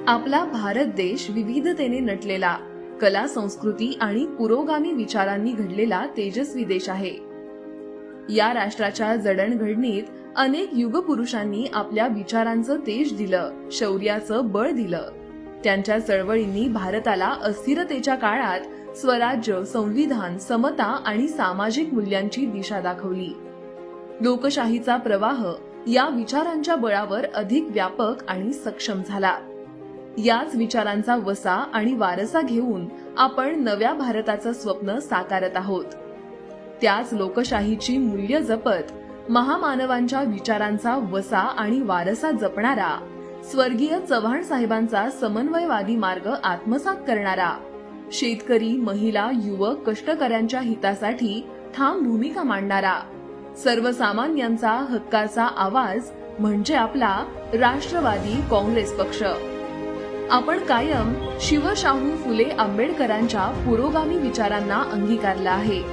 आपला भारत देश विविधतेने नटलेला, कला संस्कृती आणि पुरोगामी विचारांनी घडलेला तेजस्वी देश आहे. या राष्ट्राच्या जडणघडणीत अनेक युगपुरुषांनी आपल्या विचारांचं तेज दिलं, शौर्याचं बळ दिलं. त्यांच्या चळवळींनी भारताला अस्थिरतेच्या काळात स्वराज्य, संविधान, समता आणि सामाजिक मूल्यांची दिशा दाखवली. लोकशाहीचा प्रवाह या विचारांच्या बळावर अधिक व्यापक आणि सक्षम झाला. याच विचारांचा वसा आणि वारसा घेऊन आपण नव्या भारताचं स्वप्न साकारत आहोत. त्याच लोकशाहीची मूल्य जपत महामानवांच्या विचारांचा वसा आणि वारसा जपणारा, स्वर्गीय चव्हाण साहेबांचा समन्वयवादी मार्ग आत्मसात करणारा, शेतकरी, महिला, युवक, कष्टकऱ्यांच्या हितासाठी ठाम भूमिका मांडणारा, सर्वसामान्यांचा हक्काचा आवाज म्हणजे आपला राष्ट्रवादी काँग्रेस पक्ष. आपण कायम शिवशाहू फुले आंबेडकरांच्या पुरोगामी विचारांना अंगीकारला आहे.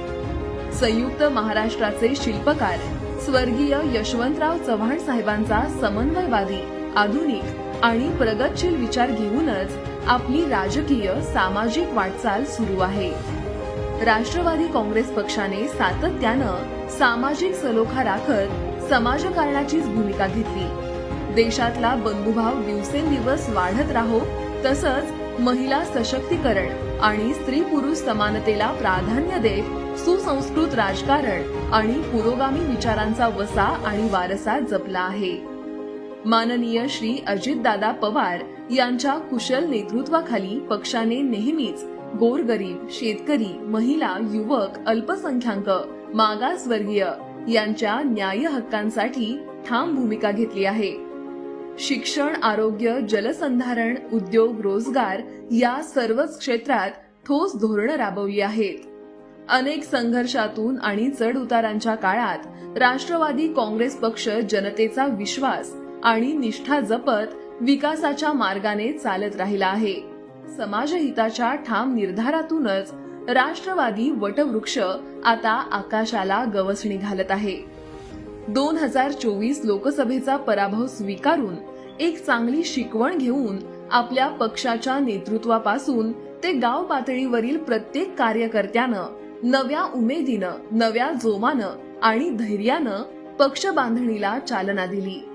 संयुक्त महाराष्ट्राचे शिल्पकार स्वर्गीय यशवंतराव चव्हाण साहेबांचा समन्वयवादी, आधुनिक आणि प्रगतशील विचार घेऊनच आपली राजकीय, सामाजिक वाटचाल सुरू आहे. राष्ट्रवादी काँग्रेस पक्षाने सातत्यानं सामाजिक सलोखा राखत समाजकारणाचीच भूमिका घेतली. देशातला बंधुभाव दिवसेंदिवस वाढत राहो, तसंच महिला सशक्तीकरण आणि स्त्री पुरुष समानतेला प्राधान्य देत सुसंस्कृत राजकारण आणि पुरोगामी विचारांचा वसा आणि वारसा जपला आहे. माननीय श्री अजितदादा पवार यांच्या कुशल नेतृत्वाखाली पक्षाने नेहमीच गोरगरीब, शेतकरी, महिला, युवक, अल्पसंख्याक, मागासवर्गीय यांच्या न्याय हक्कांसाठी ठाम भूमिका घेतली आहे. शिक्षण, आरोग्य, जलसंधारण, उद्योग, रोजगार या सर्वच क्षेत्रात ठोस धोरणं राबवली आहेत. अनेक संघर्षातून आणि चढउतारांच्या काळात राष्ट्रवादी काँग्रेस पक्ष जनतेचा विश्वास आणि निष्ठा जपत विकासाच्या मार्गाने चालत राहिला आहे. समाजहिताच्या ठाम निर्धारातूनच राष्ट्रवादी वटवृक्ष आता आकाशाला गवसणी घालत आहे. 2024 लोकसभेचा पराभव स्वीकारून एक चांगली शिकवण घेऊन आपल्या पक्षाच्या नेतृत्वापासून ते गाव पातळीवरील प्रत्येक कार्यकर्त्यानं नव्या उमेदीनं, नव्या जोमानं आणि धैर्यानं पक्ष बांधणीला चालना दिली.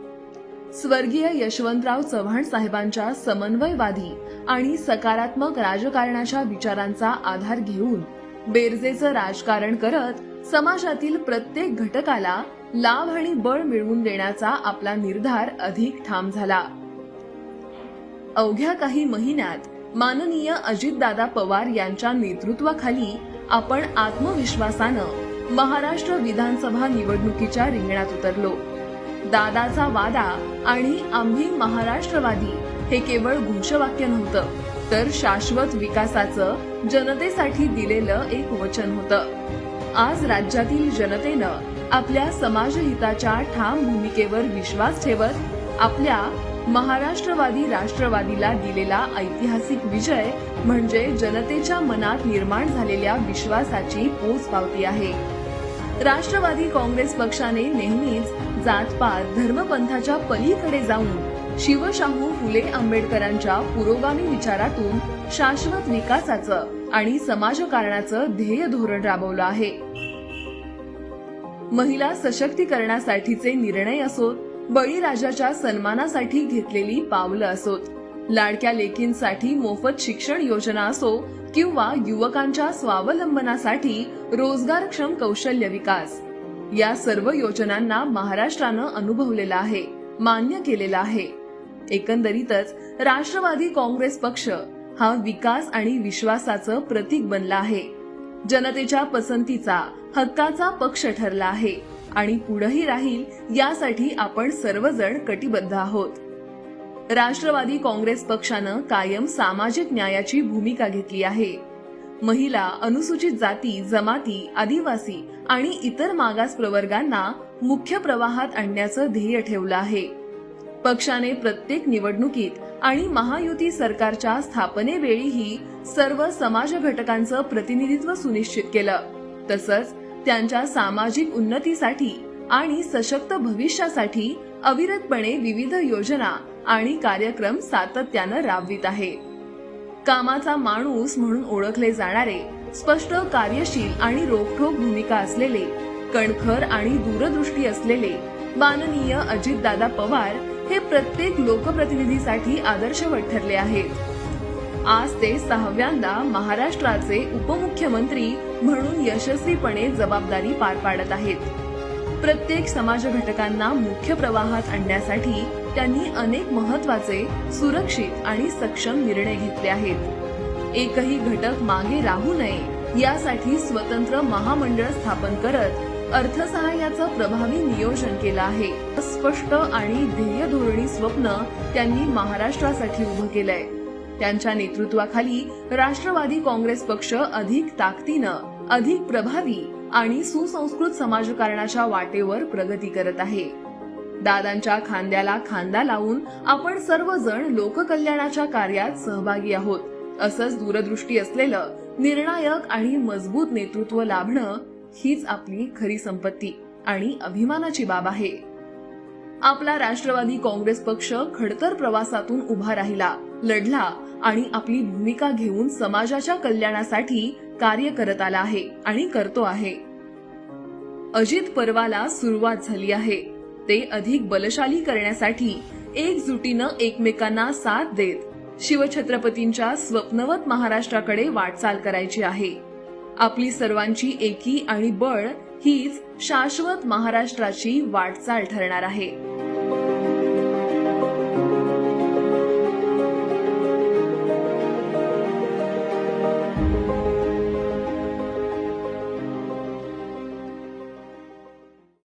स्वर्गीय यशवंतराव चव्हाण साहेबांच्या समन्वयवादी आणि सकारात्मक राजकारणाच्या विचारांचा आधार घेऊन बेरजेचं राजकारण करत समाजातील प्रत्येक घटकाला लाभ आणि बळ मिळवून देण्याचा आपला निर्धार अधिक ठाम झाला. अवघ्या काही महिन्यात माननीय अजितदादा पवार यांच्या नेतृत्वाखाली आपण आत्मविश्वासानं महाराष्ट्र विधानसभा निवडणुकीच्या रिंगणात उतरलो. दादाचा वादा आणि आम्ही महाराष्ट्रवादी हे केवळ घोषवाक्य नव्हतं, तर शाश्वत विकासाचं जनतेसाठी दिलेलं एक वचन होतं. आज राज्यातील जनतेनं आपल्या समाजहिताच्या ठाम भूमिकेवर विश्वास ठेवत आपल्या महाराष्ट्रवादी राष्ट्रवादीला दिलेला ऐतिहासिक विजय म्हणजे जनतेच्या मनात निर्माण झालेल्या विश्वासाची पोचपावती आहे. राष्ट्रवादी काँग्रेस पक्षाने नेहमीच जातपात, धर्मपंथाच्या पलीकडे जाऊन शिवशाहू फुले आंबेडकरांच्या पुरोगामी विचारातून शाश्वत विकासाचं आणि समाजकारणाचं ध्येय धोरण राबवलं आहे. महिला सशक्तीकरणासाठीचे निर्णय असोत, बळीराजाच्या सन्मानासाठी घेतलेली पावलं असोत, लाडक्या लेकींसाठी मोफत शिक्षण योजना असो किंवा युवकांच्या स्वावलंबनासाठी रोजगारक्षम कौशल्य विकास, या सर्व योजनांना महाराष्ट्रानं अनुभवलेला आहे, मान्य केलेला आहे. एकंदरीतच राष्ट्रवादी काँग्रेस पक्ष हा विकास आणि विश्वासाचं प्रतीक बनला आहे. जनतेच्या पसंतीचा, हक्काचा पक्ष ठरला आहे आणि पुढेही राहील, यासाठी आपण सर्वजण कटिबद्ध आहोत. राष्ट्रवादी काँग्रेस पक्षानं कायम सामाजिक न्यायाची भूमिका घेतली आहे. महिला, अनुसूचित जाती, जमाती, आदिवासी आणि इतर मागास प्रवर्गांना मुख्य प्रवाहात आणण्याचं ध्येय ठेवलं आहे. पक्षाने प्रत्येक निवडणुकीत आणि महायुती सरकारच्या स्थापनेवेळीही सर्व समाज घटकांचं प्रतिनिधित्व सुनिश्चित केलं. तसंच त्यांच्या सामाजिक उन्नतीसाठी आणि सशक्त भविष्यासाठी अविरतपणे विविध योजना आणि कार्यक्रम सातत्यानं राबवित आहे. कामाचा माणूस म्हणून ओळखले जाणारे, स्पष्ट कार्यशील आणि रोखठोक भूमिका असलेले, कणखर आणि दूरदृष्टी असलेले माननीय अजितदादा पवार हे प्रत्येक लोकप्रतिनिधीसाठी आदर्शवत ठरले आहेत. आज ते 6व्यांदा महाराष्ट्राचे उपमुख्यमंत्री म्हणून यशस्वीपणे जबाबदारी पार पाडत आहेत. प्रत्येक समाज घटकांना मुख्य प्रवाहात आणण्यासाठी त्यांनी अनेक महत्त्वाचे, सुरक्षित आणि सक्षम निर्णय घेतले आहेत. एकही घटक मागे राहू नये यासाठी स्वतंत्र महामंडळ स्थापन करत अर्थसहाय्याचं प्रभावी नियोजन केलं आहे. स्पष्ट आणि ध्येयधोरणी स्वप्न त्यांनी महाराष्ट्रासाठी उभं केलंय. त्यांच्या नेतृत्वाखाली राष्ट्रवादी काँग्रेस पक्ष अधिक ताकदीनं, अधिक प्रभावी आणि सुसंस्कृत समाजकारणाच्या वाटेवर प्रगती करत आहे. दादांच्या खांद्याला खांदा लावून आपण सर्वजण लोककल्याणाच्या कार्यात सहभागी आहोत. असंच दूरदृष्टी असलेलं, निर्णायक आणि मजबूत नेतृत्व लाभणं हीच आपली खरी संपत्ती आणि अभिमानाची बाब आहे. आपला राष्ट्रवादी काँग्रेस पक्ष खडतर प्रवासातून उभा राहिला, लढला आणि आपली भूमिका घेऊन समाजाच्या कल्याणासाठी कार्य करत आला आहे आणि करतो आहे. अजित पर्वाला सुरुवात झाली आहे. ते अधिक बलशाली करण्यासाठी एकजुटीनं एकमेकांना साथ देत शिवछत्रपतींच्या स्वप्नवत महाराष्ट्राकडे वाटचाल करायची आहे. आपली सर्वांची एकी आणि बळ हीच शाश्वत महाराष्ट्राची वाटचाल ठरणार आहे.